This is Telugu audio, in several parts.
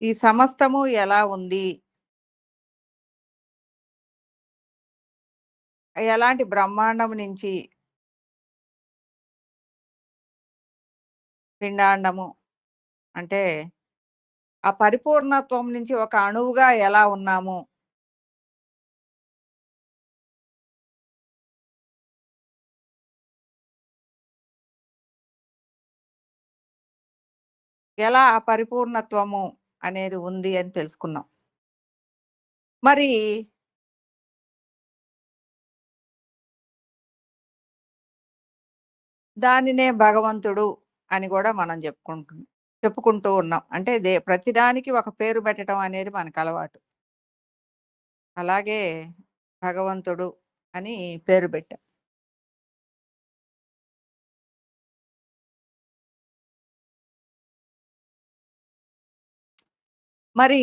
ఈ సమస్తము ఎలా ఉంది? ఎలాంటి బ్రహ్మాండం నుంచి పిండాండము అంటే, ఆ పరిపూర్ణత్వం నుంచి ఒక అణువుగా ఎలా ఉన్నాము? ఎలా ఆ పరిపూర్ణత్వము అనేది ఉంది అని తెలుసుకున్నాం. మరి దానినే భగవంతుడు అని గూడా మనం చెప్పుకుంటూ ఉన్నాం. అంటే ప్రతిదానికి ఒక పేరు పెట్టడం అనేది మనకలవాటు. అలాగే భగవంతుడు అని పేరు పెట్టాం. మరి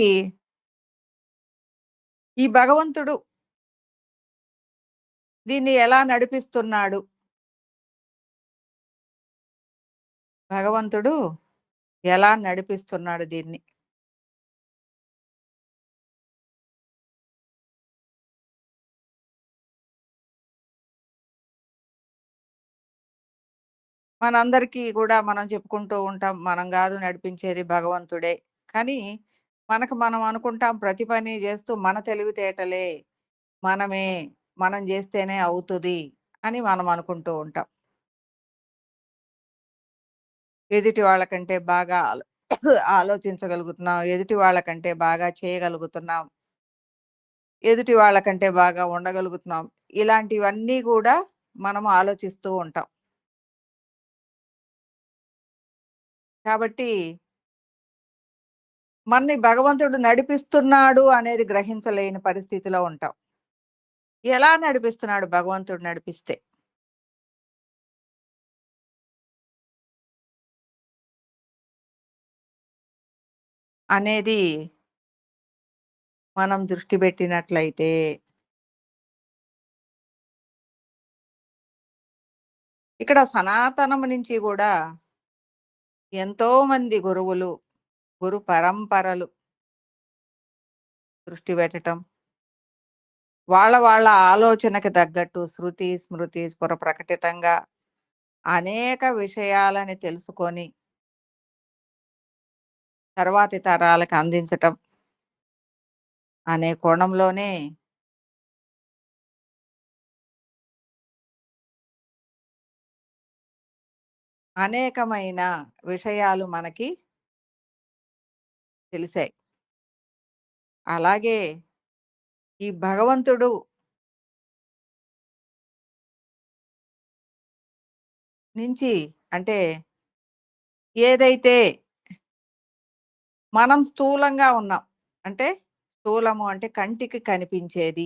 ఈ భగవంతుడు దీన్ని ఎలా నడిపిస్తున్నాడు? భగవంతుడు ఎలా నడిపిస్తున్నాడు దీన్ని? మనందరికీ గూడా మనం చెప్పుకుంటూ ఉంటాం. మనం గాదు నడిపించేది భగవంతుడే. కానీ మనం అనుకుంటాం ప్రతి పని జేస్తూ మన తెలివితేటలే, మనమే, మనం జేస్తేనే అవుతది అని మనం అనుకుంటూ ఉంటాం. ఎదుటి వాళ్ళకంటే బాగా ఆలోచించగలుగుతున్నాం. ఎదుటి వాళ్ళకంటే బాగా చేయగలుగుతున్నాం. ఎదుటి వాళ్ళకంటే బాగా ఉండగలుగుతున్నాం. ఇలాంటివన్నీ గూడా మనం ఆలోచిస్తూ ఉంటాం. కాబట్టి మనని భగవంతుడు నడిపిస్తున్నాడు అనేది గ్రహించలేని పరిస్థితిలో ఉంటాం. ఎలా నడిపిస్తున్నాడు భగవంతుడు నడిపిస్తే అనేది మనం దృష్టి పెట్టినట్లయితే, ఇక్కడ సనాతనం నుంచి గూడా ఎంతోమంది గురువులు, గురు పరంపరలు దృష్టి పెట్టటం, వాళ్ళ ఆలోచనకి తగ్గట్టు శృతి, స్మృతి, స్ఫుర ప్రకటితంగా అనేక విషయాలని తెలుసుకొని, తర్వాతి తరాలకు అందించటం అనే కోణంలోనే అనేకమైన విషయాలు మనకి తెలిసాయి. అలాగే ఈ భగవంతుడు నుంచి అంటే ఏదైతే మనం స్థూలంగా ఉన్నాం. అంటే స్థూలము అంటే కంటికి కనిపించేది.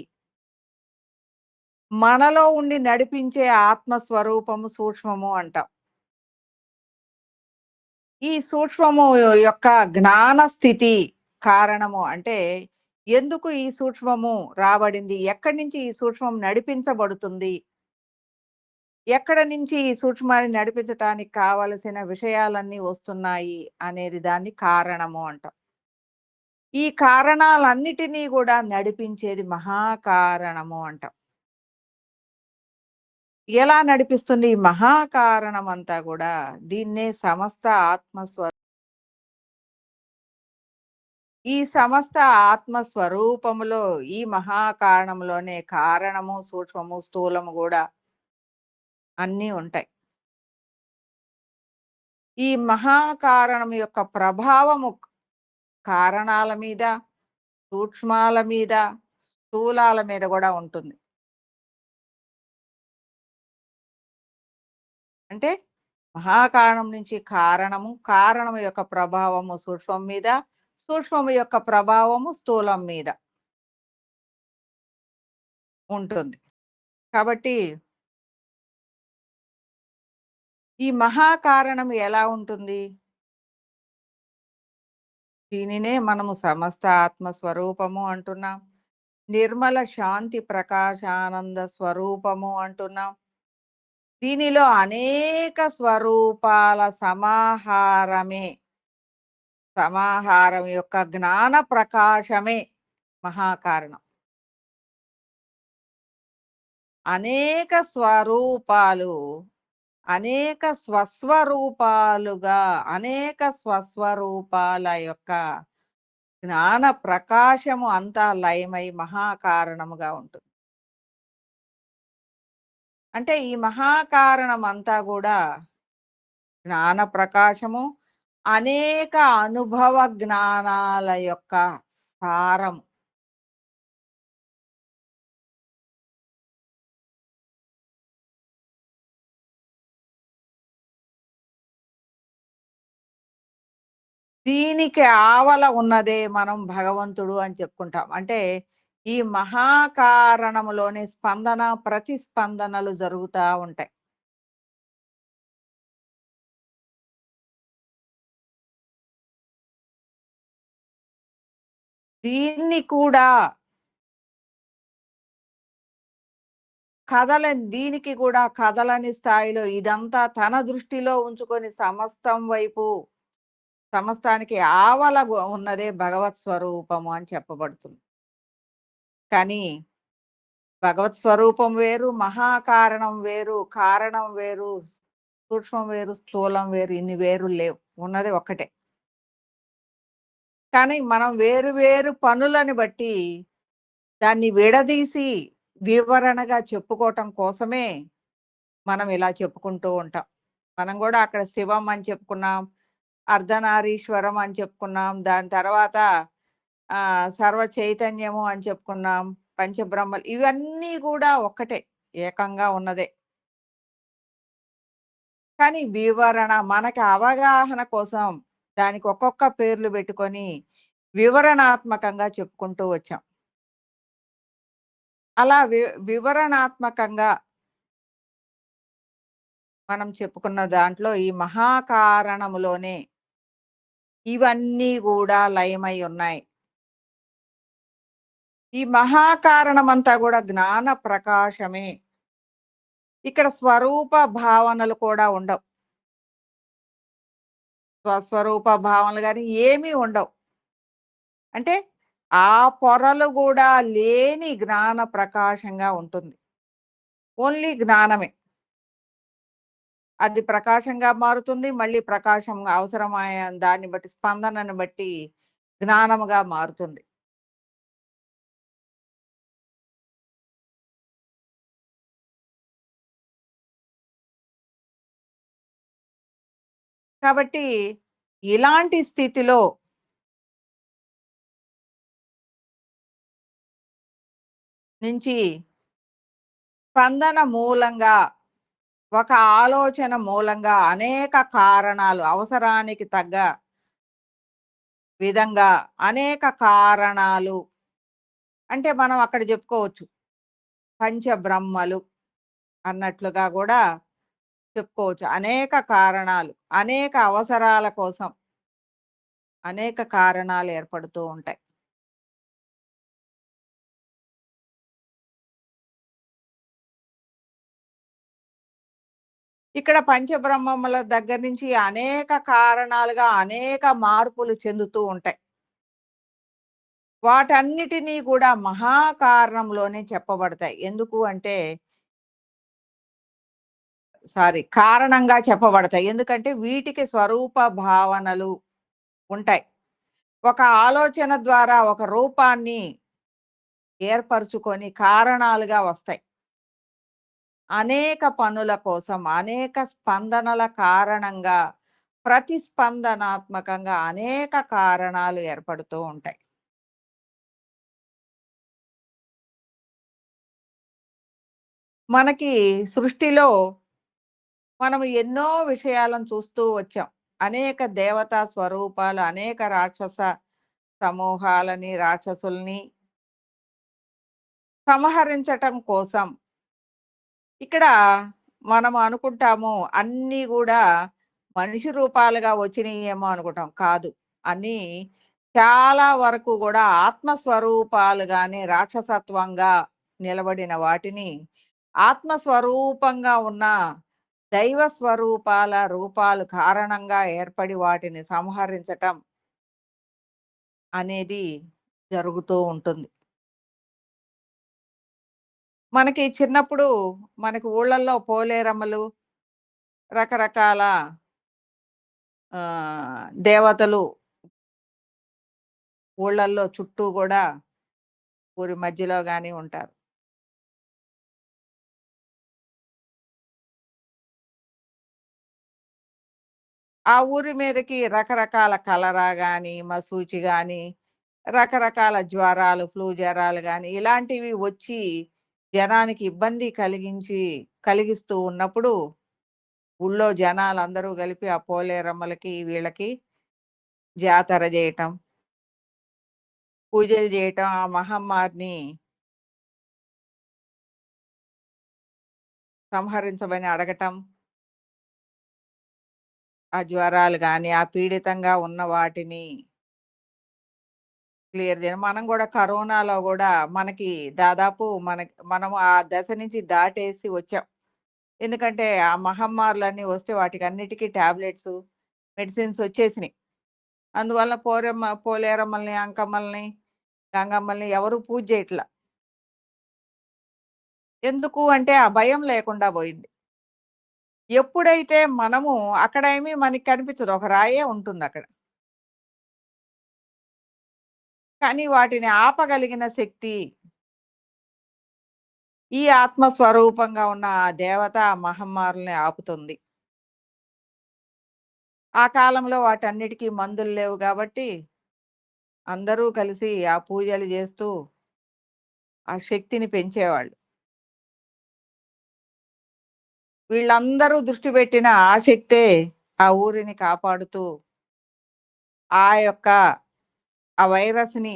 మనలో ఉండి నడిపించే ఆత్మ స్వరూపము సూక్ష్మము అంటాం. ఈ సూక్ష్మము యొక్క జ్ఞాన స్థితి కారణము అంటే ఎందుకు ఈ సూక్ష్మము రాబడింది? ఎక్కడి నుంచి ఈ సూక్ష్మం నడిపించబడుతుంది? ఎక్కడ నుంచి ఈ సూక్ష్మాన్ని నడిపించటానికి కావలసిన విషయాలన్నీ వస్తున్నాయి అనేది దాన్ని కారణము అంటాం. ఈ కారణాలన్నిటినీ గూడా నడిపించేది మహాకారణము అంటాం. ఎలా నడిపిస్తుంది ఈ మహాకారణమంతా గూడా దీన్నే సమస్త ఈ సమస్త ఆత్మ స్వరూపములో ఈ మహాకారణంలోనే కారణము, సూక్ష్మము, స్థూలము గూడా అన్నీ ఉంటాయి. ఈ మహాకారణం యొక్క ప్రభావము కారణాల మీద, సూక్ష్మాల మీద, స్థూలాల మీద గూడా ఉంటుంది. అంటే మహాకారణం నుంచి కారణము, కారణం యొక్క ప్రభావము సూక్ష్మం మీద, సూక్ష్మము యొక్క ప్రభావము స్థూలం మీద ఉంటుంది. కాబట్టి ఈ మహాకారణం ఎలా ఉంటుంది? దీనినే మనము సమస్త ఆత్మ స్వరూపము అంటున్నాం. నిర్మల శాంతి ప్రకాశానంద స్వరూపము అంటున్నాం. దీనిలో అనేక స్వరూపాల సమాహారమే సమాహారం యొక్క జ్ఞాన ప్రకాశమే మహాకారణం. అనేక స్వరూపాలు, అనేక స్వస్వరూపాలుగా, అనేక స్వస్వరూపాల యొక్క జ్ఞాన ప్రకాశము అంతా లయమై మహాకారణముగా ఉంటుంది. అంటే ఈ మహాకారణం అంతా గూడా జ్ఞాన ప్రకాశము, అనేక అనుభవ జ్ఞానాల యొక్క సారం. దీనికి ఆవల ఉన్నదే మనం భగవంతుడు అని చెప్పుకుంటాం. అంటే ఈ మహాకారణములోని స్పందన, ప్రతిస్పందనలు జరుగుతా ఉంటాయి. దీన్ని కూడా దీనికి కూడా కదలని స్థాయిలో ఇదంతా తన దృష్టిలో ఉంచుకొని సమస్తం వైపు, సమస్తానికి ఆవల ఉన్నదే భగవత్ స్వరూపము అని చెప్పబడుతుంది. కానీ భగవత్ స్వరూపం వేరు, మహాకారణం వేరు, కారణం వేరు, సూక్ష్మం వేరు, స్థూలం వేరు, ఇన్ని వేరు లేవు. ఉన్నది ఒక్కటే. కానీ మనం వేరు వేరు పనులని బట్టి దాన్ని విడదీసి వివరణగా చెప్పుకోవటం కోసమే మనం ఇలా చెప్పుకుంటూ ఉంటాం. మనం గూడా అక్కడ శివం అని చెప్పుకున్నాం. అర్ధనారీశ్వరం అని చెప్పుకున్నాం. దాని తర్వాత సర్వ చైతన్యము అని చెప్పుకున్నాం. పంచబ్రహ్మలు ఇవన్నీ గూడా ఒక్కటే. ఏకంగా ఉన్నదే. కానీ వివరణ మనకి అవగాహన కోసం దానికి ఒక్కొక్క పేర్లు పెట్టుకొని వివరణాత్మకంగా చెప్పుకుంటూ వచ్చాం. అలా వివరణాత్మకంగా మనం చెప్పుకున్న దాంట్లో ఈ మహాకారణములోనే ఇవన్నీ గూడా లయమై ఉన్నాయి. ఈ మహాకారణమంతా గూడా జ్ఞాన ప్రకాశమే. ఇక్కడ స్వరూప భావనలు కూడా ఉండవు. స్వస్వరూప భావనలు గాని ఏమీ ఉండవు. అంటే ఆ పొరలు గూడా లేని జ్ఞాన ప్రకాశంగా ఉంటుంది. ఓన్లీ జ్ఞానమే. అది ప్రకాశంగా మారుతుంది. మళ్ళీ ప్రకాశం అవసరమయ్యే దాన్ని బట్టి స్పందనను బట్టి జ్ఞానముగా మారుతుంది. కాబట్టి ఇలాంటి స్థితిలో నుంచి స్పందన మూలంగా, ఒక ఆలోచన మూలంగా అనేక కారణాలు అవసరానికి తగ్గ విధంగా అనేక కారణాలు అంటే మనం అక్కడ చెప్పుకోవచ్చు. పంచబ్రహ్మలు అన్నట్లుగా గూడా చెప్పుకోవచ్చు. అనేక కారణాలు, అనేక అవసరాల కోసం అనేక కారణాలు ఏర్పడుతూ ఉంటాయి. ఇక్కడ పంచబ్రహ్మముల దగ్గర నుంచి అనేక కారణాలుగా అనేక మార్పులు చెందుతూ ఉంటాయి. వాటన్నిటిని కూడా మహాకారణంలోనే చెప్పబడతాయి. ఎందుకు అంటే కారణంగా చెప్పబడతాయి. ఎందుకంటే వీటికి స్వరూప భావనలు ఉంటాయి. ఒక ఆలోచన ద్వారా ఒక రూపాన్ని ఏర్పరుచుకొని కారణాలుగా వస్తాయి. అనేక పనుల కోసం, అనేక స్పందనల కారణంగా, ప్రతిస్పందనాత్మకంగా అనేక కారణాలు ఏర్పడుతూ ఉంటాయి. మనకి సృష్టిలో మనం ఎన్నో విషయాలను చూస్తూ వచ్చాం. అనేక దేవతా స్వరూపాలు, అనేక రాక్షస సమూహాలని, రాక్షసుల్ని సంహరించటం కోసం ఇక్కడ మనం అనుకుంటాము అన్నీ గూడా మనిషి రూపాలుగా వచ్చినయేమో అనుకుంటాం. కాదు. అన్నీ చాలా వరకు గూడా ఆత్మస్వరూపాలుగానే రాక్షసత్వంగా నిలబడిన వాటిని ఆత్మస్వరూపంగా ఉన్న దైవ స్వరూపాల రూపాలు కారణంగా ఏర్పడి వాటిని సంహరించటం. అనేది జరుగుతూ ఉంటుంది. మనకి చిన్నప్పుడు మనకి ఊళ్ళల్లో పోలేరమ్మలు, రకరకాల దేవతలు ఊళ్ళల్లో చుట్టూ గూడా ఊరి మధ్యలో గాని ఉంటారు. ఆ ఊరి మీదకి రకరకాల కలరా గాని, మసూచి గాని, రకరకాల జ్వరాలు, ఫ్లూ జ్వరాలు గాని ఇలాంటివి వచ్చి జనానికి ఇబ్బంది కలిగిస్తూ ఉన్నప్పుడు ఊళ్ళో జనాలందరూ కలిపి ఆ పోలేరమ్మలకి, వీళ్ళకి జాతర జేయటం, పూజలు జేయటం, ఆ మహమ్మారిని సంహరించమని అడగటం, ఆ జ్వరాలు గాని, ఆ పీడితంగా ఉన్న వాటిని క్లియర్ జేయడం. మనం గూడా కరోనాలో గూడా మనకి దాదాపు మనం ఆ దశ నుంచి దాటేసి వచ్చాం. ఎందుకంటే, ఆ మహమ్మారులన్నీ వస్తే వాటికన్నిటికి టాబ్లెట్సు, మెడిసిన్స్ వచ్చేసినియి. అందువల్ల పోలేరమ్మల్ని, అంకమ్మల్ని, గంగమ్మల్ని ఎవరు పూజ జేయట్ల. ఎందుకు అంటే, ఆ భయం లేకుండా బోయింది. ఎప్పుడైతే మనము అక్కడేమి మనకి కనిపించదు. ఒక రాయే ఉంటుందక్కడ. కానీ వాటిని ఆపగలిగిన శక్తి ఈ ఆత్మ స్వరూపంగా ఉన్న ఆ దేవత ఆ మహమ్మారుల్ని ఆపుతుంది. ఆ కాలంలో వాటన్నిటికి మందులు లేవు గాబట్టి, అందరూ కలిసి ఆ పూజలు జేస్తూ ఆ శక్తిని పెంచేవాళ్ళు. వీళ్ళందరూ దృష్టి పెట్టిన ఆ శక్తే ఆ ఊరిని కాపాడుతూ, ఆ యొక్క ఆ వైరస్‌ని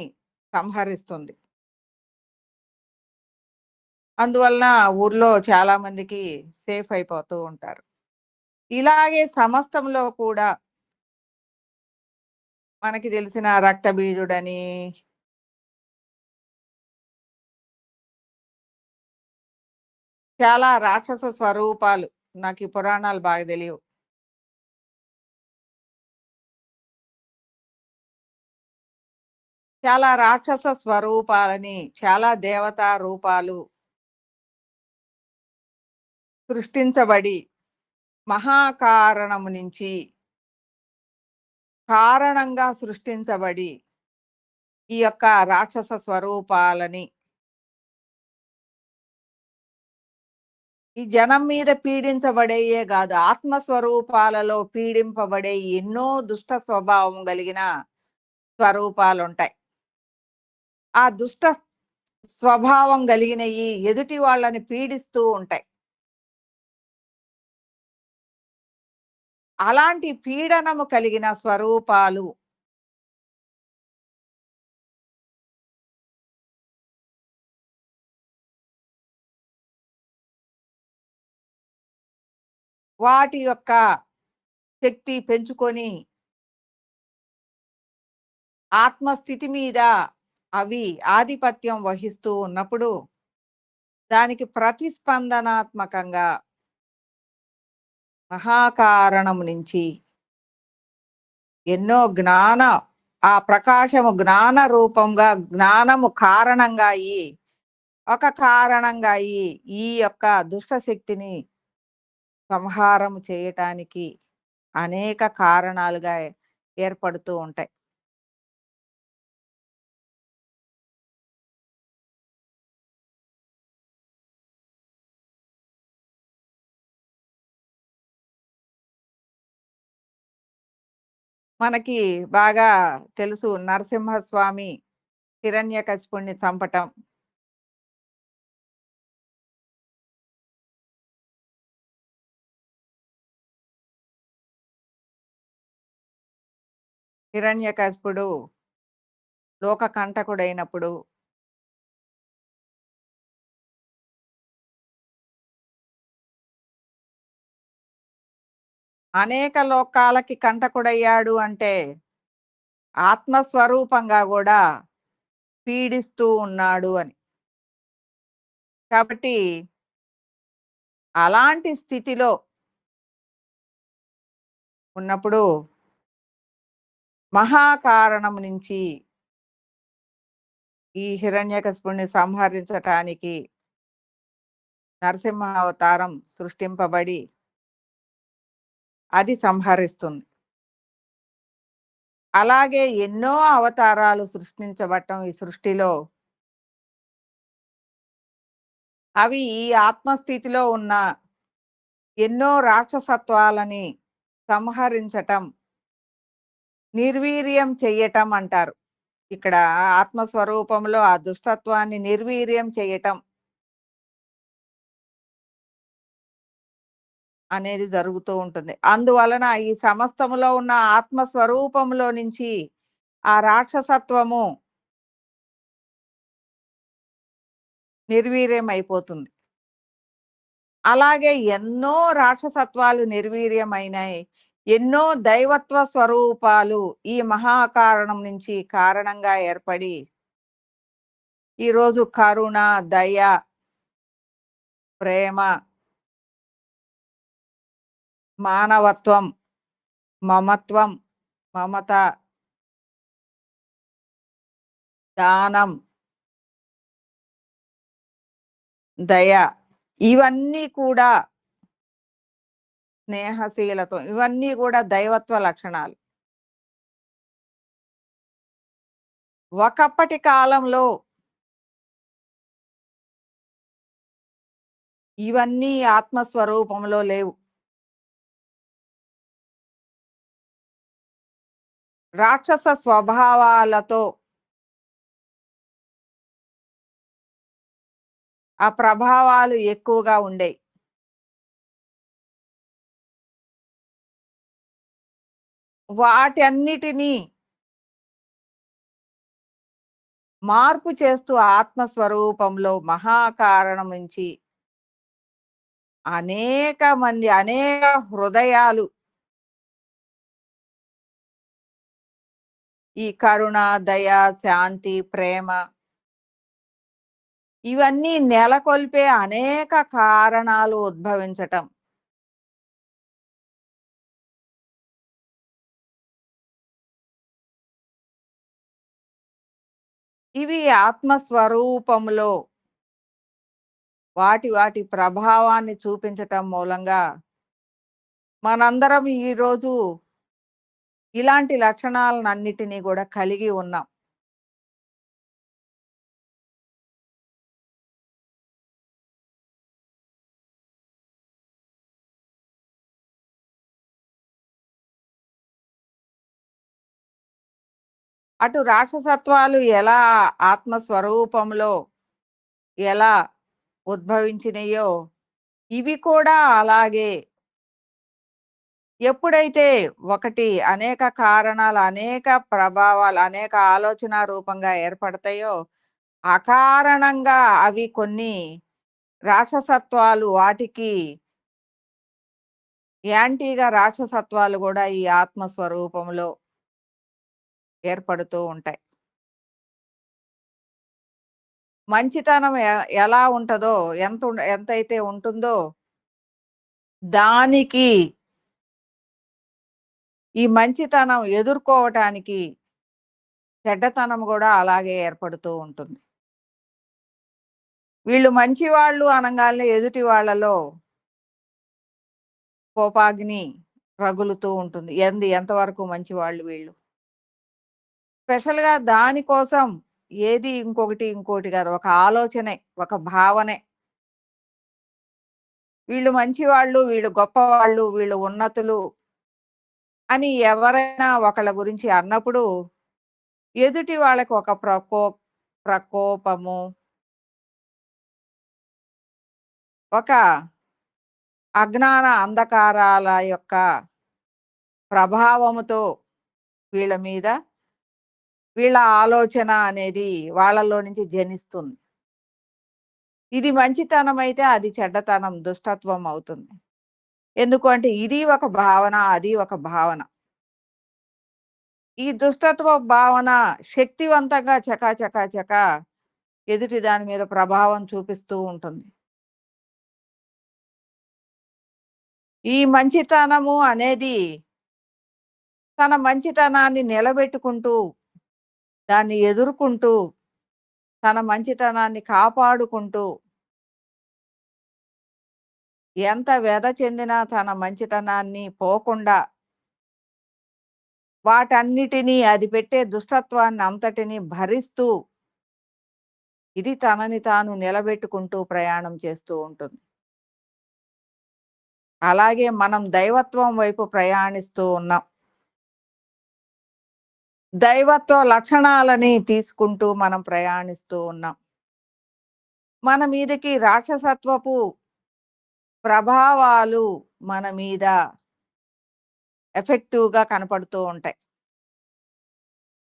సంహరిస్తుంది. అందువలన ఊర్లో చాలా మందికి సేఫ్ అయిపోతూ ఉంటారు. ఇలాగే సమస్తంలో కూడా మనకి తెలిసిన రక్తబీజుడని, చాలా రాక్షస స్వరూపాలు నాకీ పురాణాలు బాగా తెలియవు. చాలా రాక్షస స్వరూపాలని, చాలా దేవతా రూపాలు సృష్టించబడి, మహాకారణము నుంచి కారణంగా సృష్టించబడి, ఈ యొక్క రాక్షస స్వరూపాలని ఈ జనం మీద పీడించబడేయే గాదు. ఆత్మ స్వరూపాలలో పీడింపబడే ఎన్నో దుష్ట స్వభావం గలిగిన స్వరూపాలుంటాయి. ఆ దుష్ట స్వభావం గలిగినయి ఎదుటి వాళ్ళని పీడిస్తూ ఉంటాయి. అలాంటి పీడనము కలిగిన స్వరూపాలు వాటి యొక్క శక్తి పెంచుకొని ఆత్మస్థితి మీద అవి ఆధిపత్యం వహిస్తూ ఉన్నప్పుడు, దానికి ప్రతిస్పందనాత్మకంగా మహాకారణం నుంచి ఎన్నో ఆ ప్రకాశము జ్ఞాన రూపంగా, జ్ఞానము కారణంగా అయ్యి, ఒక కారణంగా అయ్యి, ఈ యొక్క దుష్ట శక్తిని సంహారం చేయటానికి అనేక కారణాలుగా ఏర్పడుతూ ఉంటాయి. మనకి బాగా తెలుసు నరసింహస్వామి హిరణ్యకశిపుడిని చంపటం. హిరణ్యకశిపుడు లోకకంటకుడైనప్పుడు అనేక లోకాలకి కంటకుడయ్యాడు అంటే, ఆత్మస్వరూపంగా గూడా పీడిస్తూ ఉన్నాడు అని. కాబట్టి అలాంటి స్థితిలో ఉన్నప్పుడు మహాకారణం నుంచి ఈ హిరణ్యకశిపుడిని సంహరించటానికి నరసింహ అవతారం సృష్టింపబడి అది సంహరిస్తుంది. అలాగే ఎన్నో అవతారాలు సృష్టించబడటం ఈ సృష్టిలో, అవి ఈ ఆత్మస్థితిలో ఉన్న ఎన్నో రాక్షసత్వాలని సంహరించటం, నిర్వీర్యం చెయ్యటం అంటారు. ఇక్కడ ఆత్మస్వరూపంలో ఆ దుష్టత్వాన్ని నిర్వీర్యం చెయ్యటం అనేది జరుగుతూ ఉంటుంది. అందువలన ఈ సమస్తములో ఉన్న ఆత్మస్వరూపంలో నుంచి ఆ రాక్షసత్వము నిర్వీర్యమైపోతుంది. అలాగే ఎన్నో రాక్షసత్వాలు నిర్వీర్యమైనాయి. ఎన్నో దైవత్వ స్వరూపాలు ఈ మహాకారణం నుంచి కారణంగా ఏర్పడి, ఈరోజు కరుణ, దయ, ప్రేమ, మానవత్వం, మమత్వం, మమత, దానం, దయ ఇవన్నీ కూడా స్నేహశీలత్వం ఇవన్నీ కూడా దైవత్వ లక్షణాలు. ఒకప్పటి కాలంలో ఇవన్నీ ఆత్మస్వరూపంలో లేవు. రాక్షస స్వభావాలతో ఆ ప్రభావాలు ఎక్కువగా ఉండేయి. వాటన్నిటిని మార్పు చేస్తూ ఆత్మస్వరూపంలో మహాకారణం నుంచి అనేక మంది, అనేక హృదయాలు ఈ కరుణ, దయ, శాంతి, ప్రేమ ఇవన్నీ నెలకొల్పే అనేక కారణాలు ఉద్భవించటం. ఇవి ఆత్మస్వరూపంలో వాటి వాటి ప్రభావాన్ని చూపించటం మూలంగా మనందరం ఈరోజు ఇలాంటి లక్షణాలనన్నిటినీ కూడా కలిగి ఉన్నాం. అటు రాక్షసత్వాలు ఎలా ఆత్మస్వరూపంలో ఎలా ఉద్భవించినయో, ఇవి కూడా అలాగే ఎప్పుడైతే ఒకటి అనేక కారణాలు, అనేక ప్రభావాలు, అనేక ఆలోచన రూపంగా ఏర్పడతాయో, అకారణంగా అవి కొన్ని రాక్షసత్వాలు వాటికి యాంటీగా రాక్షసత్వాలు గూడా ఈ ఆత్మస్వరూపంలో ఏర్పడుతూ ఉంటాయి. మంచితనం ఎలా ఉంటదో, ఎంతైతే ఉంటుందో, దానికి ఈ మంచితనం ఎదుర్కోవటానికి చెడ్డతనం గూడా అలాగే ఏర్పడుతూ ఉంటుంది. వీళ్ళు మంచివాళ్ళు అనంగాల్నే ఎదుటి వాళ్ళలో కోపాగ్ని రగులుతూ ఉంటుంది. ఎంతవరకు మంచివాళ్ళు వీళ్ళు. స్పెషల్‌గా దానికోసం ఏది ఇంకోటి కాదు. ఒక ఆలోచనే, ఒక భావనే. వీళ్ళు మంచివాళ్ళు, వీళ్ళు గొప్పవాళ్ళు, వీళ్ళు ఉన్నతులు అని ఎవరైనా ఒకళ్ళ గురించి అన్నప్పుడు, ఎదుటి వాళ్ళకి ఒక ప్రకోపము, ఒక అజ్ఞాన అంధకారాల యొక్క ప్రభావముతో వీళ్ళ మీద, వీళ్ళ ఆలోచన అనేది వాళ్ళలో నుంచి జనిస్తుంది. ఇది మంచితనమైతే అది చెడ్డతనం, దుష్టత్వం అవుతుంది. ఎందుకు అంటే ఇది ఒక భావన, అది ఒక భావన. ఈ దుష్టత్వ భావన శక్తివంతంగా చకా ఎదుటి దాని మీద ప్రభావం చూపిస్తూ ఉంటుంది. ఈ మంచితనము అనేది తన మంచితనాన్ని నిలబెట్టుకుంటూ, దాన్ని ఎదుర్కుంటూ తన మంచితనాన్ని కాపాడుకుంటూ, ఎంత వ్యధ చెందినా తన మంచితనాన్ని పోకుండా, వాటన్నిటిని అది పెట్టే దుష్టత్వాన్ని అంతటిని భరిస్తూ, ఇది తనని తాను నిలబెట్టుకుంటూ ప్రయాణం చేస్తూ ఉంటుంది. అలాగే మనం దైవత్వం వైపు ప్రయాణిస్తూ ఉన్నాం. దైవత్వ లక్షణాలని తీసుకుంటూ మనం ప్రయాణిస్తూ ఉన్నాం. మన మీదకి రాక్షసత్వపు ప్రభావాలు మన మీద ఎఫెక్టివ్‌గా కనపడుతూ ఉంటాయి.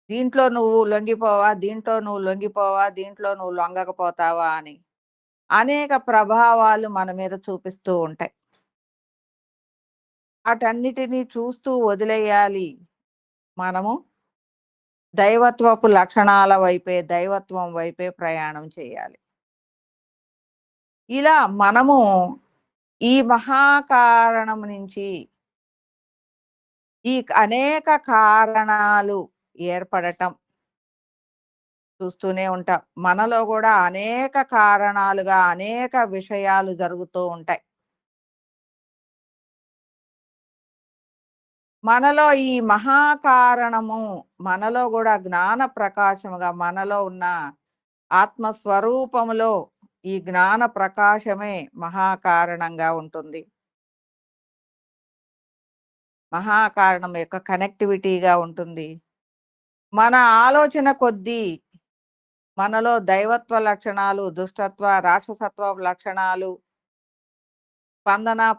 దీంట్లో నువ్వు లొంగిపోవా, దీంట్లో నువ్వు లొంగిపోవా, దీంట్లో నువ్వు లొంగకపోతావా అని. అనేక ప్రభావాలు మన మీద చూపిస్తూ ఉంటాయి. వాటన్నిటిని చూస్తూ వదిలేయాలి. మనము దైవత్వపు లక్షణాల వైపే, దైవత్వం వైపే ప్రయాణం చేయాలి. ఇలా మనము ఈ మహాకారణం నుంచి ఈ అనేక కారణాలు ఏర్పడటం చూస్తూనే ఉంటాం. మనలో గూడా అనేక కారణాలుగా అనేక విషయాలు జరుగుతూ ఉంటాయి. మనలో ఈ మహాకారణము మనలో గూడా జ్ఞాన ప్రకాశముగా మనలో ఉన్న ఆత్మస్వరూపములో ఈ జ్ఞాన ప్రకాశమే మహాకారణంగా ఉంటుంది. మహాకారణం యొక్క కనెక్టివిటీగా ఉంటుంది. మన ఆలోచన కొద్దీ మనలో దైవత్వ లక్షణాలు, దుష్టత్వ, రాక్షసత్వ లక్షణాలు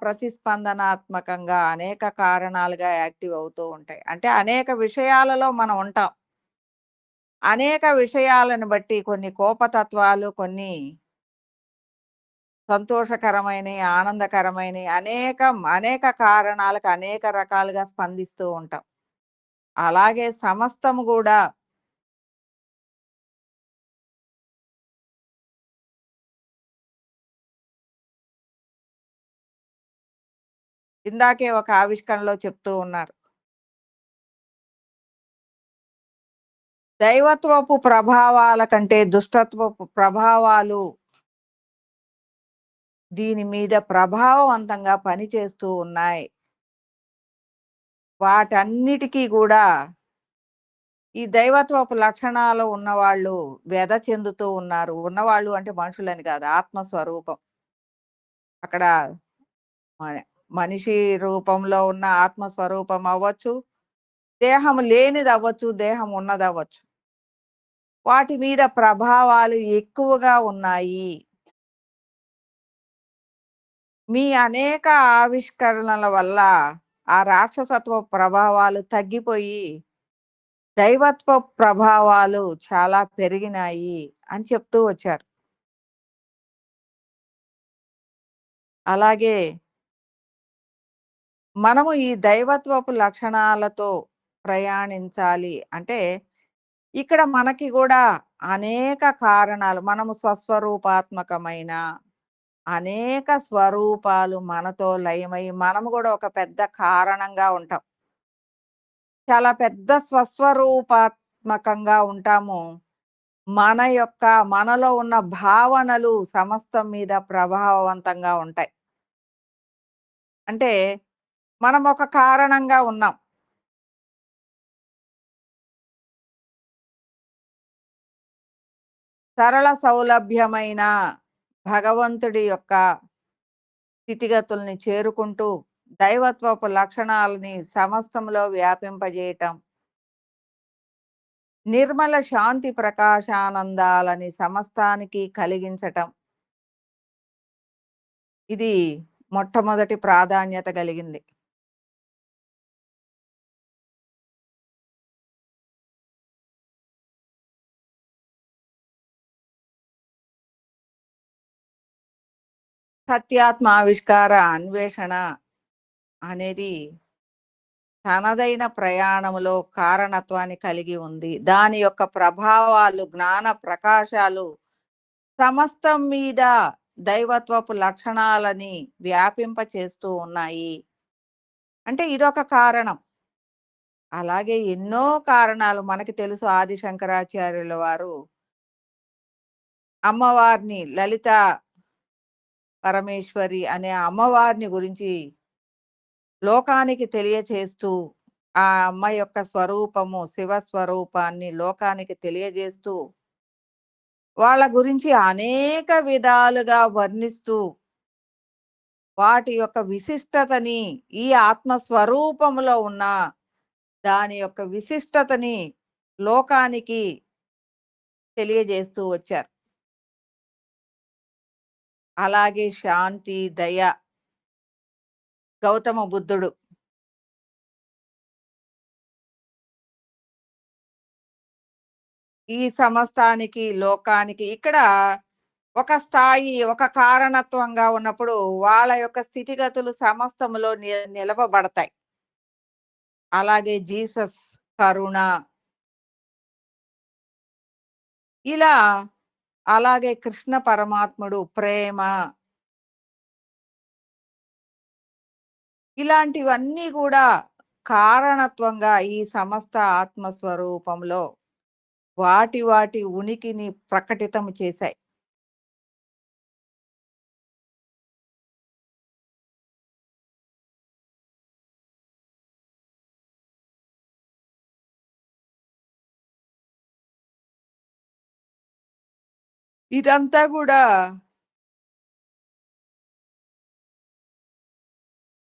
ప్రతిస్పందనాత్మకంగా అనేక కారణాలుగా యాక్టివ్ అవుతూ ఉంటాయి. అంటే అనేక విషయాలలో మనం ఉంటాం. అనేక విషయాలను బట్టి కొన్ని కోపతత్వాలు, కొన్ని సంతోషకరమైనయి, ఆనందకరమైనయి అనేక కారణాలకు అనేక రకాలుగా స్పందిస్తూ ఉంటాం. అలాగే సమస్తము గూడా ఇందాకే ఒక ఆవిష్కరణలో చెప్తూ ఉన్నారు. దైవత్వపు ప్రభావాల కంటే దుష్టత్వపు ప్రభావాలు దీని మీద ప్రభావవంతంగా పనిచేస్తూ ఉన్నాయి. వాటన్నిటికీ గూడా ఈ దైవత్వపు లక్షణాలు ఉన్నవాళ్ళు వ్యధ చెందుతూ ఉన్నారు. ఉన్నవాళ్ళు అంటే మనుషులని కాదు. ఆత్మస్వరూపం. అక్కడ మ మనిషి రూపంలో ఉన్న ఆత్మస్వరూపం అవ్వచ్చు, దేహం లేనిదవ్వచ్చు, దేహం ఉన్నదవ్వచ్చు. వాటి మీద ప్రభావాలు ఎక్కువగా ఉన్నాయి. మీ అనేక ఆవిష్కరణల వల్ల ఆ రాక్షసత్వ ప్రభావాలు తగ్గిపోయి, దైవత్వ ప్రభావాలు చాలా పెరిగినాయి అని చెప్తూ వచ్చారు. అలాగే మనము ఈ దైవత్వపు లక్షణాలతో ప్రయాణించాలి అంటే, ఇక్కడ మనకి గూడా అనేక కారణాలు మనము స్వస్వరూపాత్మకమైన అనేక స్వరూపాలు మనతో లయమై మనము గూడా ఒక పెద్ద కారణంగా ఉంటాం. చాలా పెద్ద స్వస్వరూపాత్మకంగా ఉంటాము. మన యొక్క మనలో ఉన్న భావనలు సమస్తం మీద ప్రభావవంతంగా ఉంటాయి. అంటే మనం ఒక కారణంగా ఉన్నాం. సరళ సౌలభ్యమైన భగవంతుడి యొక్క స్థితిగతుల్ని చేరుకుంటూ దైవత్వపు లక్షణాలని సమస్తంలో వ్యాపింపజేయటం, నిర్మల శాంతి ప్రకాశానందాలని సమస్తానికి కలిగించటం, ఇది మొట్టమొదటి ప్రాధాన్యత కలిగింది. సత్యాత్మ ఆవిష్కార అన్వేషణ అనేది తనదైన ప్రయాణములో కారణత్వాన్ని కలిగి ఉంది. దాని యొక్క ప్రభావాలు, జ్ఞాన ప్రకాశాలు సమస్తం మీద దైవత్వపు లక్షణాలని వ్యాపింప చేస్తూ ఉన్నాయి. అంటే ఇదొక కారణం. అలాగే ఎన్నో కారణాలు మనకి తెలుసు. ఆది శంకరాచార్యుల వారు అమ్మవారిని లలిత పరమేశ్వరి అనే అమ్మవారిని గురించి లోకానికి తెలియచేస్తూ, ఆ అమ్మ యొక్క స్వరూపము, శివ స్వరూపాన్ని లోకానికి తెలియజేస్తూ, వాళ్ళ గురించి అనేక విధాలుగా వర్ణిస్తూ, వాటి యొక్క విశిష్టతని, ఈ ఆత్మ స్వరూపంలో ఉన్న దాని యొక్క విశిష్టతని లోకానికి తెలియజేస్తూ వచ్చారు. అలాగే శాంతి, దయ, గౌతమ బుద్ధుడు ఈ సమస్తానికి, లోకానికి ఇక్కడ ఒక స్థాయి, ఒక కారణత్వంగా ఉన్నప్పుడు వాళ్ళ యొక్క స్థితిగతులు సమస్తములో నిలవబడతాయి. అలాగే జీసస్ కరుణ, ఇలా అలాగే కృష్ణ పరమాత్ముడు ప్రేమ, ఇలాంటివన్నీ గూడా కారణత్వంగా ఈ సమస్త ఆత్మస్వరూపంలో వాటి వాటి ఉనికిని ప్రకటితం చేశాయి. ఇదంతా గూడా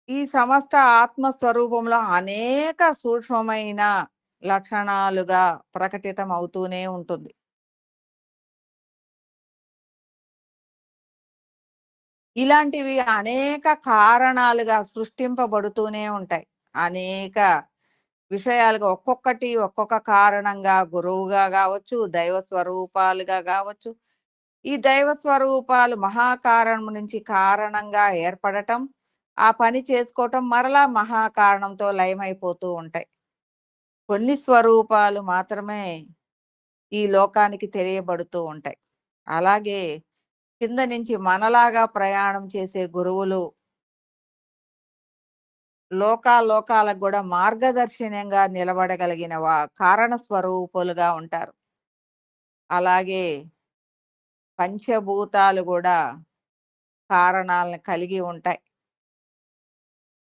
ఈ సమస్త ఆత్మస్వరూపంలో అనేక సూక్ష్మమైన లక్షణాలుగా ప్రకటితం అవుతూనే ఉంటుంది. ఇలాంటివి అనేక కారణాలుగా సృష్టింపబడుతూనే ఉంటాయి. అనేక విషయాలుగా ఒక్కొక్కటి ఒక్కొక్క కారణంగా గురువుగా గావచ్చు, దైవ స్వరూపాలుగా గావచ్చు. ఈ దైవ స్వరూపాలు మహాకారణం నుంచి కారణంగా ఏర్పడటం, ఆ పని చేసుకోవటం మరలా మహాకారణంతో లయమైపోతూ ఉంటాయి. కొన్ని స్వరూపాలు మాత్రమే ఈ లోకానికి తెలియబడుతూ ఉంటాయి. అలాగే కింద నుంచి మనలాగా ప్రయాణం చేసే గురువులు లోకాలకు గూడా మార్గదర్శనంగా నిలబడగలిగిన కారణ స్వరూపులుగా ఉంటారు. అలాగే పంచభూతాలు గూడా కారణాలను కలిగి ఉంటాయి.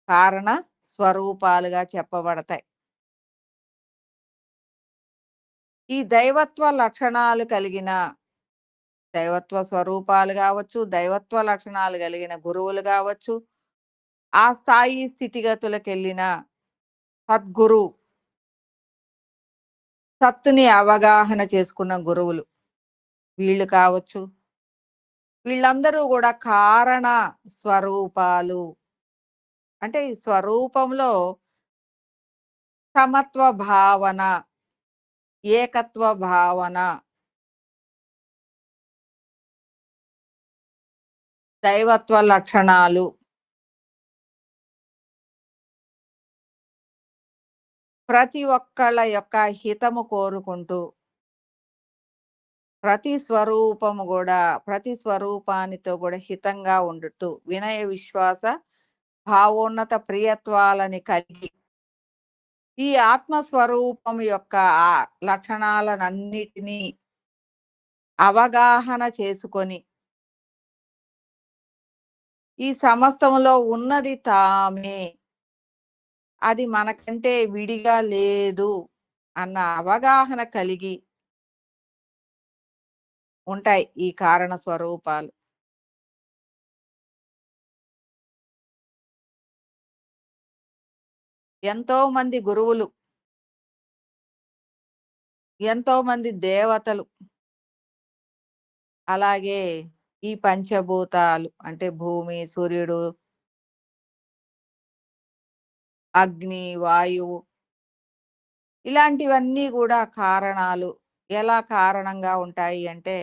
కారణ స్వరూపాలుగా చెప్పబడతాయి. ఈ దైవత్వ లక్షణాలు కలిగిన దైవత్వ స్వరూపాలు గావచ్చు, దైవత్వ లక్షణాలు కలిగిన గురువులు గావచ్చు, ఆ స్థాయి స్థితిగతులకెళ్ళిన సద్గురు, సత్తుని అవగాహన చేసుకున్న గురువులు వీళ్ళు కావచ్చు. వీళ్ళందరూ గూడా కారణ స్వరూపాలు. అంటే ఈ స్వరూపంలో సమత్వ భావన, ఏకత్వ భావన, దైవత్వ లక్షణాలు, ప్రతి ఒక్కళ్ళ యొక్క హితము కోరుకుంటూ, ప్రతి స్వరూపానితో గూడా హితంగా ఉండుతూ, వినయ విశ్వాస భావోన్నత ప్రియత్వాలని కలిగి, ఈ ఆత్మ స్వరూపం యొక్క ఆ లక్షణాలనన్నిటినీ అవగాహన చేసుకొని, ఈ సమస్తంలో ఉన్నది తామే, అది మనకంటే విడిగా లేదు అన్న అవగాహన కలిగి ఉంటాయి ఈ కారణ స్వరూపాలు. ఎంతో మంది గురువులు, ఎంతో మంది దేవతలు, అలాగే ఈ పంచభూతాలు అంటే భూమి, సూర్యుడు, అగ్ని, వాయువు, ఇలాంటివన్నీ గూడా కారణాలు. ఎలా కారణంగా ఉంటాయి అంటే,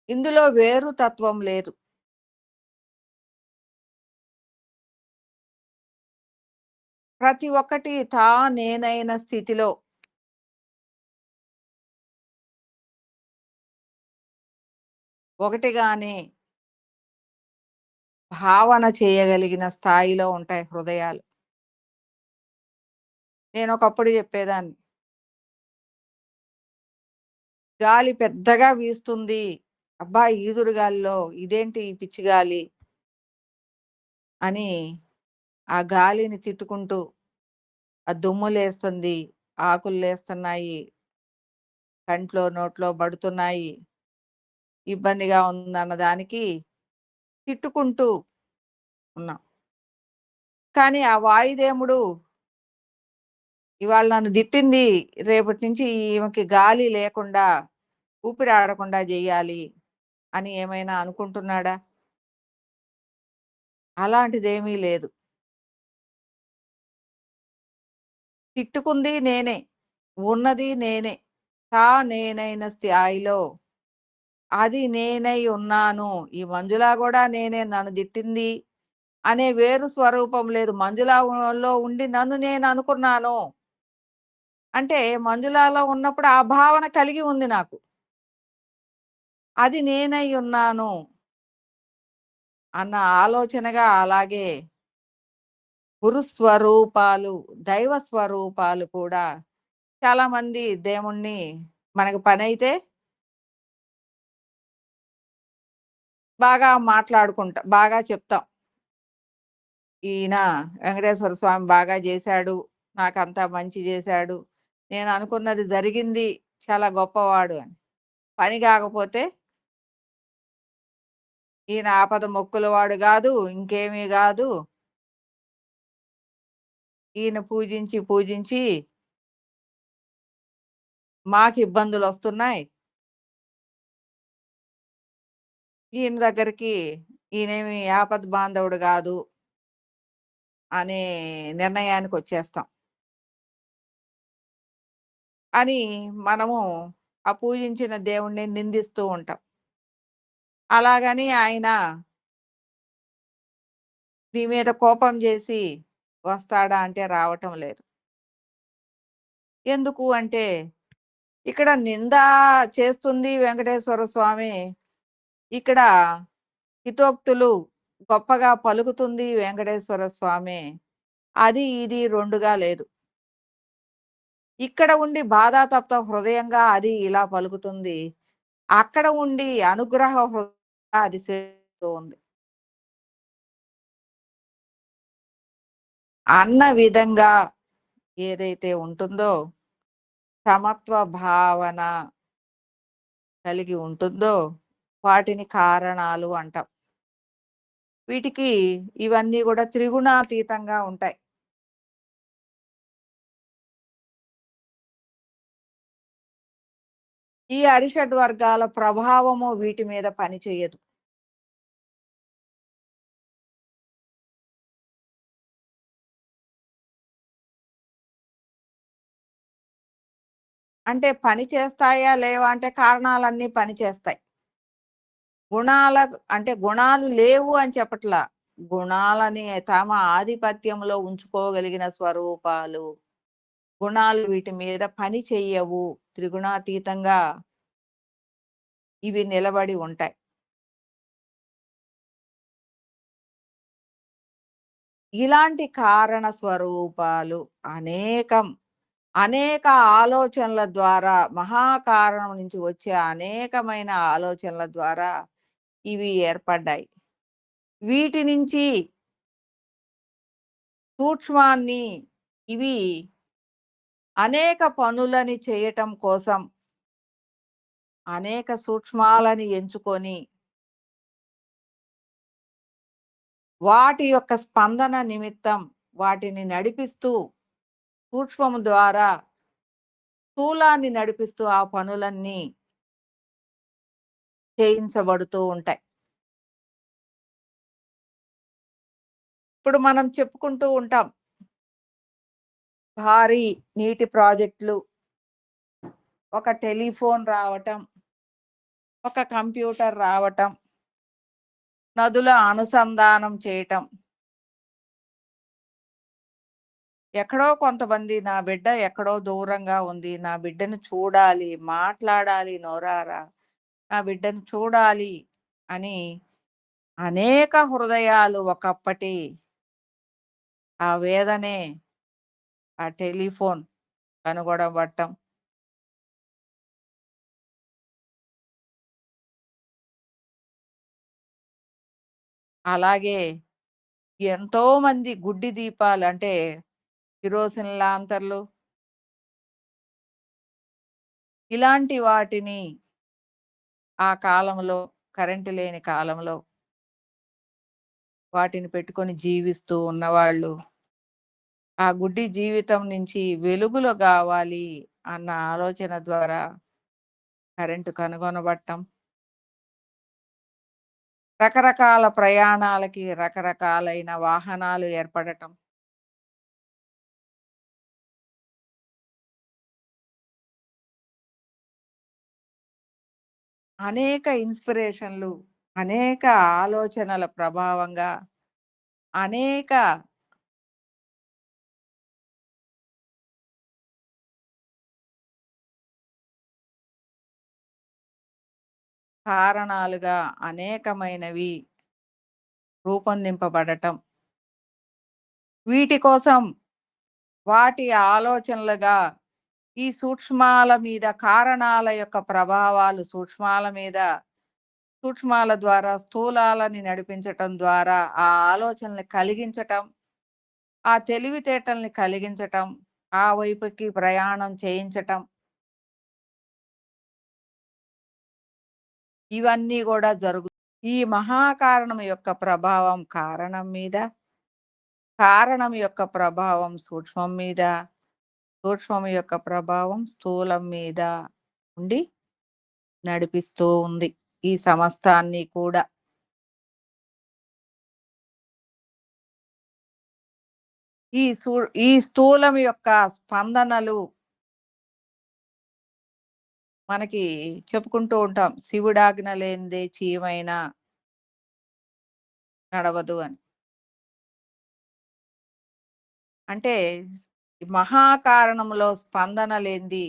ఇందులో వేరు తత్వం లేదు. ప్రతి ఒక్కటి నేనైన స్థితిలో ఒకటిగానే భావన చేయగలిగిన స్థాయిలో ఉంటాయి హృదయాలు. నేనొకప్పుడు చెప్పేదాన్ని. గాలి పెద్దగా వీస్తుంది. అబ్బా! ఈదురు గాలిలో ఇదేంటి ఈ పిచ్చి గాలి అని ఆ గాలిని తిట్టుకుంటూ, ఆ దుమ్ములేస్తుంది, ఆకులు లేస్తున్నాయి, కంట్లో, నోట్లో బడుతున్నాయి, ఇబ్బందిగా ఉందన్న దానికి తిట్టుకుంటూ ఉన్నాం. కానీ ఆ వాయుదేముడు ఇవాళ నన్ను తిట్టింది, రేపటి నుంచి ఈమెకి గాలి లేకుండా, ఊపిరి ఆడకుండా జెయ్యాలి అని ఏమైనా అనుకుంటున్నాడా? అలాంటిదేమీ లేదు. తిట్టుకుంది నేనే. ఉన్నది నేనే. నేనైన స్థాయిలో అది నేనై ఉన్నాను. ఈ మంజుల గూడా నేనే నన్ను తిట్టింది అనే వేరు స్వరూపం లేదు. మంజుల లో ఉండి నన్ను నేననుకున్నాను. అంటే మంజులాలో ఉన్నప్పుడు ఆ భావన కలిగి ఉంది నాకు. అది నేనై ఉన్నాను అన్న ఆలోచనగా అలాగే గురుస్వరూపాలు, దైవ స్వరూపాలు కూడా చాలామంది దేవుణ్ణి మనకు పనైతే బాగా చెప్తాం. ఈయన వెంకటేశ్వర స్వామి బాగా జేశాడు. నాకంతా మంచి జేశాడు. నేననుకున్నది జరిగింది. చాలా గొప్పవాడు అని. పని గాకపోతే ఈయన ఆపద మొక్కులవాడు గాదు. ఇంకేమీ గాదు. ఈయన పూజించి మాకిబ్బందులొస్తున్నాయి. ఈయన దగ్గరికి ఈయనేమి ఆపద్బాంధవుడు గాదు అనే నిర్ణయానికొచ్చేస్తాం. అని మనము ఆ పూజించిన దేవుడిని నిందిస్తూ ఉంటాం. అలాగని ఆయన నీ మీద కోపం జేసి వస్తాడా అంటే రావటం లేదు. ఎందుకు అంటే ఇక్కడ నింద చేస్తుంది వెంకటేశ్వర స్వామి. ఇక్కడ హితోక్తులు గొప్పగా పలుకుతుంది వెంకటేశ్వర స్వామి. అది ఇది 2గా లేదు. ఇక్కడ ఉండి బాధాతప్త హృదయంగా అది ఇలా పలుకుతుంది. అక్కడ ఉండి అనుగ్రహ హృదయంగా అది చేస్తూ ఉంది. అన్న విధంగా ఏదైతే ఉంటుందో సమత్వ భావన కలిగి ఉంటుందో వాటిని కారణాలు అంటాం. వీటికి ఇవన్నీ గూడా త్రిగుణాతీతంగా ఉంటాయి. ఈ అరిషడ్ వర్గాల ప్రభావము వీటి మీద పనిచేయదు. అంటే పని చేస్తాయా? లేవా? అంటే కారణాలన్నీ పనిచేస్తాయి. గుణాల అంటే గుణాలు లేవు అని చెప్పట్లా. గుణాలని తమ ఆధిపత్యంలో ఉంచుకోగలిగిన స్వరూపాలు. గుణాలు వీటి మీద పని చెయ్యవు. త్రిగుణాతీతంగా ఇవి నిలబడి ఉంటాయి. ఇలాంటి కారణ స్వరూపాలు అనేకం. అనేక ఆలోచనల ద్వారా మహాకారణం నుంచి వచ్చే అనేకమైన ఆలోచనల ద్వారా ఇవి ఏర్పడ్డాయి. వీటి నుంచి సూక్ష్మాన్ని ఇవి అనేక పనులని చేయటం కోసం అనేక సూక్ష్మాలని ఎంచుకొని వాటి యొక్క స్పందన నిమిత్తం వాటిని నడిపిస్తూ సూక్ష్మము ద్వారా స్థూలాన్ని నడిపిస్తూ ఆ పనులన్నీ చేయించబడుతూ ఉంటాయి. ఇప్పుడు మనం చెప్పుకుంటూ ఉంటాం. భారీ నీటి ప్రాజెక్టులు, ఒక టెలిఫోన్ రావటం, ఒక కంప్యూటర్ రావటం, నదుల అనుసంధానం చేయటం. ఎక్కడో కొంతమంది నా బిడ్డ ఎక్కడో దూరంగా ఉంది. నా బిడ్డను చూడాలి, మాట్లాడాలి నోరారా. నా బిడ్డను చూడాలి అని అనేక హృదయాలు ఒకప్పటి ఆ వేదనే ఆ టెలిఫోన్ కనుగొనబడటం. అలాగే ఎంతోమంది గుడ్డి దీపాలు అంటే కిరోసిన్ లాంతర్లు ఇలాంటి వాటిని ఆ కాలంలో కరెంట్ లేని కాలంలో వాటిని పెట్టుకొని జీవిస్తూ ఉన్నవాళ్ళు, ఆ గుడ్డి జీవితం నుంచి వెలుగులో గావాలి అన్న ఆలోచన ద్వారా కరెంటు కనుగొనబడటం, రకరకాల ప్రయాణాలకి రకరకాలైన వాహనాలు ఏర్పడటం, అనేక ఇన్‌స్పిరేషన్‌లు, అనేక ఆలోచనల ప్రభావంగా, అనేక కారణాలుగా అనేకమైనవి రూపొందింపబడటం. వీటి కోసం వాటి ఆలోచనలుగా ఈ సూక్ష్మాల మీద కారణాల యొక్క ప్రభావాలు సూక్ష్మాల ద్వారా స్థూలాలని నడిపించటం ద్వారా ఆ ఆలోచనలు కలిగించటం, ఆ తెలివితేటల్ని కలిగించటం, ఆ వైపుకి ప్రయాణం చేయించటం, ఇవన్నీ గూడా ఈ మహాకారణం యొక్క ప్రభావం కారణం మీద, కారణం యొక్క ప్రభావం సూక్ష్మం మీద, సూక్ష్మం యొక్క ప్రభావం స్థూలం మీద ఉండి నడిపిస్తూ ఉంది. ఈ సమస్తాన్ని కూడా. ఈ సు ఈ స్థూలం యొక్క స్పందనలు మనకి చెప్పుకుంటూ ఉంటాం. శివుడాజ్ఞ లేనిదే చీమైనా నడవదు అని. అంటే మహాకారణంలో స్పందన లేనిది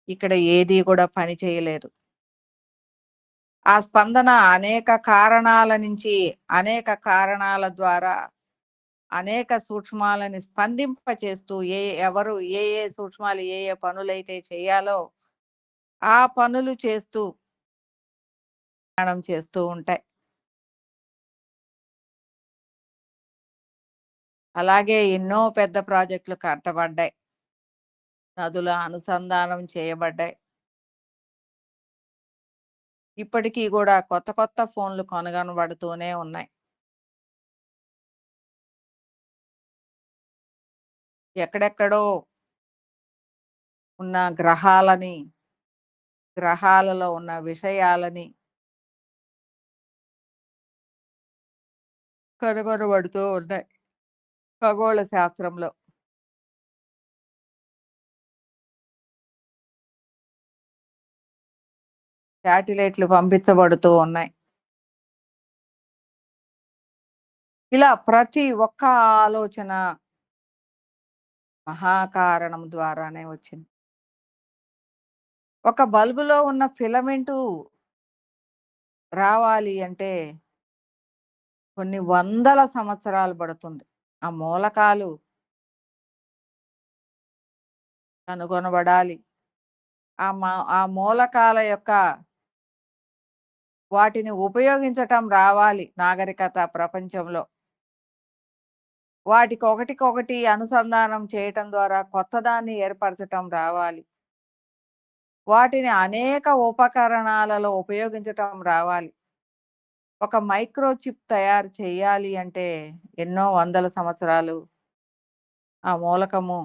ఇక్కడ ఏది కూడా పని చేయలేదు. ఆ స్పందన అనేక కారణాల నుంచి, అనేక కారణాల ద్వారా, అనేక సూక్ష్మాలని స్పందింపచేస్తూ ఎవరు ఏ సూక్ష్మాలు ఏ పనులైతే చేయాలో, ఆ పనులు చేస్తూ ప్రయాణం చేస్తూ ఉంటాయి. అలాగే ఎన్నో పెద్ద ప్రాజెక్టులు కట్టబడ్డాయి. నదుల అనుసంధానం చేయబడ్డాయి. ఇప్పటికీ గూడా కొత్త కొత్త ఫోన్‌లు కనుగొనబడుతూనే ఉన్నాయి. ఎక్కడెక్కడో ఉన్న గ్రహాలలో ఉన్న విషయాలని కనుగొనబడుతూ ఉన్నాయి. ఖగోళ శాస్త్రంలో. శాటిలైట్‌లు పంపించబడుతూ ఉన్నాయి. ఇలా ప్రతి ఒక్క ఆలోచన మహాకారణం ద్వారానే వచ్చింది. ఒక బల్బులో ఉన్న ఫిలమెంటు రావాలి అంటే కొన్ని వందల సంవత్సరాలు పడుతుంది. ఆ మూలకాలు కనుగొనబడాలి. ఆ మూలకాల యొక్క వాటిని ఉపయోగించటం రావాలి నాగరికత ప్రపంచంలో. వాటికొకటికొకటి అనుసంధానం చేయటం ద్వారా కొత్తదాన్ని ఏర్పరచటం రావాలి. వాటిని అనేక ఉపకరణాలలో ఉపయోగించటం రావాలి. ఒక మైక్రోచిప్ తయారు చేయాలి అంటే ఎన్నో వందల సంవత్సరాలు ఆ మూలకము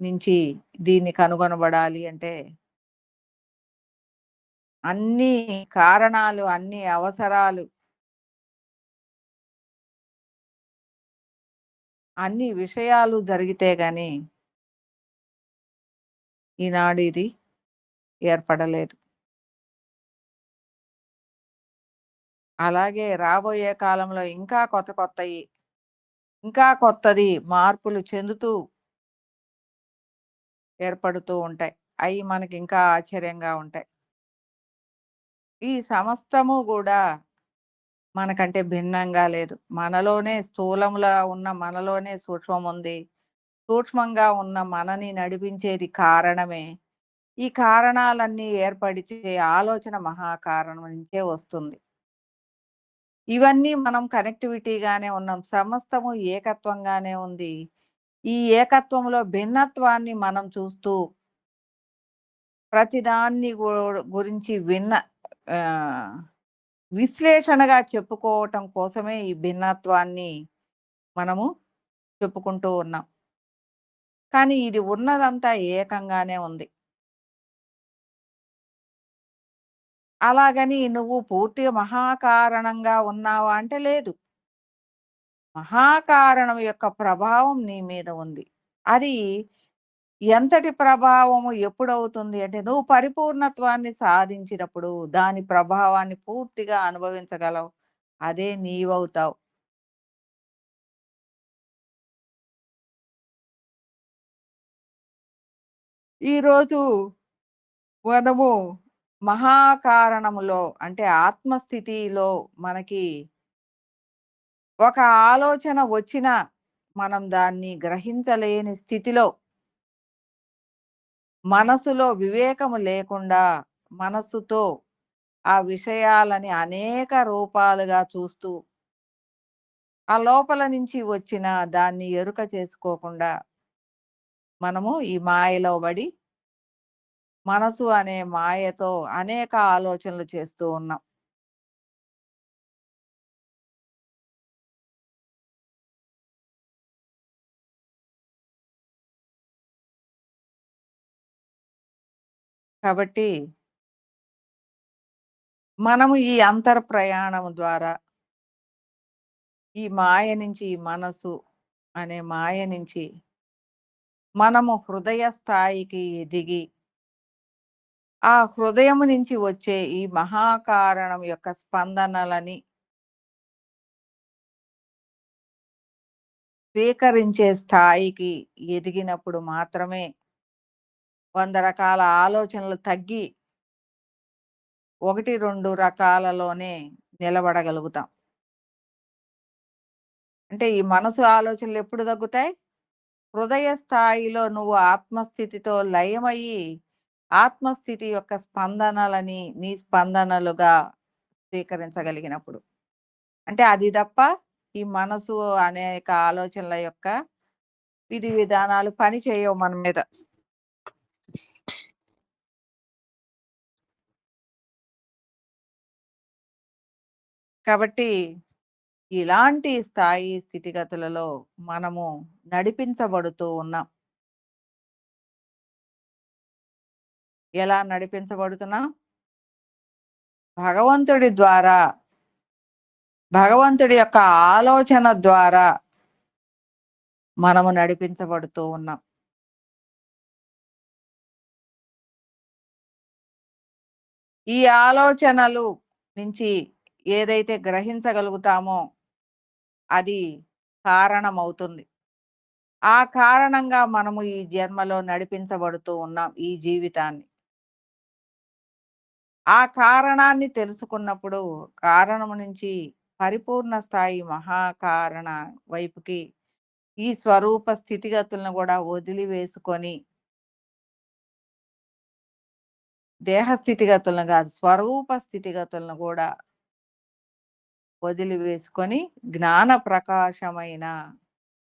నుంచి దీన్ని కనుగొనబడాలి అంటే అన్ని కారణాలు, అన్ని అవసరాలు, అన్ని విషయాలు జరిగితే గాని ఈనాడు ఇది ఏర్పడలేదు. అలాగే రాబోయే కాలంలో ఇంకా కొత్త కొత్తయి, ఇంకా కొత్తది మార్పులు చెందుతూ ఏర్పడుతూ ఉంటాయి. అయి మనకింకా ఆశ్చర్యంగా ఉంటాయి. ఈ సమస్తము గూడా మనకంటే భిన్నంగా లేదు. మనలోనే స్థూలంలా ఉన్న మనలోనే సూక్ష్మముంది. సూక్ష్మంగా ఉన్న మనని నడిపించేది కారణమే. ఈ కారణాలన్నీ ఏర్పడిచే ఆలోచన మహాకారణం నుంచే వస్తుంది. ఇవన్నీ మనం కనెక్టివిటీగానే ఉన్నాం. సమస్తము ఏకత్వంగానే ఉంది. ఈ ఏకత్వంలో భిన్నత్వాన్ని మనం చూస్తూ ప్రతిదాన్ని గురించి ఆహ్, విశ్లేషణగా చెప్పుకోవటం కోసమే ఈ భిన్నత్వాన్ని మనము చెప్పుకుంటూ ఉన్నాం. కానీ ఇది ఉన్నదంతా ఏకంగానే ఉంది. అలాగని నువ్వు పూర్తిగా మహాకారణంగా ఉన్నావా అంటే లేదు. మహాకారణం యొక్క ప్రభావం నీ మీద ఉంది. అది ఎంతటి ప్రభావము ఎప్పుడవుతుంది అంటే, నువ్వు పరిపూర్ణత్వాన్ని సాధించినప్పుడు దాని ప్రభావాన్ని పూర్తిగా అనుభవించగలవు. అదే నీవవుతావు. ఈరోజు మనము మహాకారణములో అంటే ఆత్మస్థితిలో మనకి ఒక ఆలోచన వచ్చినా మనం దాన్ని గ్రహించలేని స్థితిలో మనసులో వివేకము లేకుండా మనస్సుతో ఆ విషయాలని అనేక రూపాలుగా చూస్తూ ఆ లోపల నుంచి వచ్చిన దాన్ని ఎరుక చేసుకోకుండా మనము ఈ మాయలో పడి మనసు అనే మాయతో అనేక ఆలోచనలు చేస్తూ ఉన్నాం. కాబట్టి మనము ఈ అంతర్ ప్రయాణం ద్వారా ఈ మాయ నుంచి ఈ మనసు అనే మాయ నుంచి మనము హృదయ స్థాయికి ఎదిగి ఆ హృదయము నుంచి వచ్చే ఈ మహాకారణం యొక్క స్పందనలని స్వీకరించే స్థాయికి ఎదిగినప్పుడు మాత్రమే 100 రకాల ఆలోచనలు తగ్గి 1, 2 రకాలలోనే నిలబడగలుగుతాం. అంటే ఈ మనసు ఆలోచనలు ఎప్పుడు తగ్గుతాయి? హృదయ స్థాయిలో నువ్వు ఆత్మస్థితితో లయమయ్యి, ఆత్మస్థితి యొక్క స్పందనలని నీ స్పందనలుగా స్వీకరించగలిగినప్పుడు. అంటే అది తప్ప ఈ మనసు అనేక ఆలోచనల యొక్క విధి విధానాలు పని చేయవు మన మీద. కాబట్టి ఇలాంటి స్థాయి స్థితిగతులలో మనము నడిపించబడుతూ ఉన్నాం. ఎలా నడిపించబడుతున్నాం? భగవంతుడి ద్వారా, భగవంతుడి యొక్క ఆలోచన ద్వారా మనము నడిపించబడుతూ ఉన్నాం. ఈ ఆలోచనలు నుంచి ఏదైతే గ్రహించగలుగుతామో అది కారణమవుతుంది. ఆ కారణంగా మనము ఈ జన్మలో నడిపించబడుతూ ఉన్నాం ఈ జీవితాన్ని. ఆ కారణాన్ని తెలుసుకున్నప్పుడు కారణము నుంచి పరిపూర్ణ స్థాయి మహాకారణ వైపుకి ఈ స్వరూప స్థితిగతులను కూడా వదిలివేసుకొని దేహ స్థితిగతులను కాదు స్వరూప స్థితిగతులను కూడా వదిలివేసుకొని జ్ఞాన ప్రకాశమైన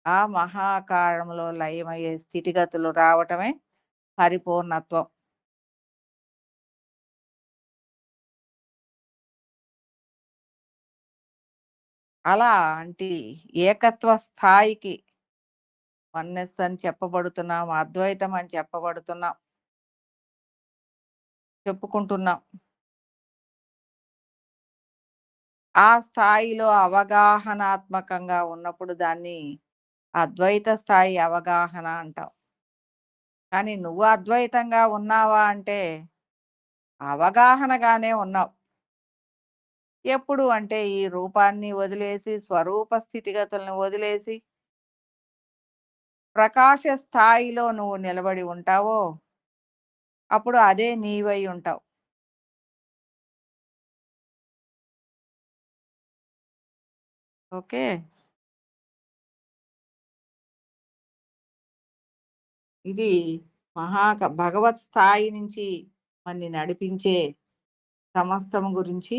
ఆ మహాకారంలో లయమయ్యే స్థితిగతులు రావటమే పరిపూర్ణత్వం. అలాంటి ఏకత్వ స్థాయికి వన్నెస్ అని చెప్పబడుతున్నాం, అద్వైతం అని చెప్పబడుతున్నాం, చెప్పుకుంటున్నాం. ఆ స్థాయిలో అవగాహనాత్మకంగా ఉన్నప్పుడు దాన్ని అద్వైత స్థాయి అవగాహన అంటాం. కానీ నువ్వు అద్వైతంగా ఉన్నావా అంటే అవగాహనగానే ఉన్నావు. ఎప్పుడు అంటే ఈ రూపాన్ని వదిలేసి, స్వరూప స్థితిగతులను వదిలేసి, ప్రకాశ స్థాయిలో నువ్వు నిలబడి ఉంటావో, అప్పుడు అదే నీవై ఉంటావు. ఓకే. ఇది భగవత్ స్థాయి నుంచి మనని నడిపించే సమస్తం గురించి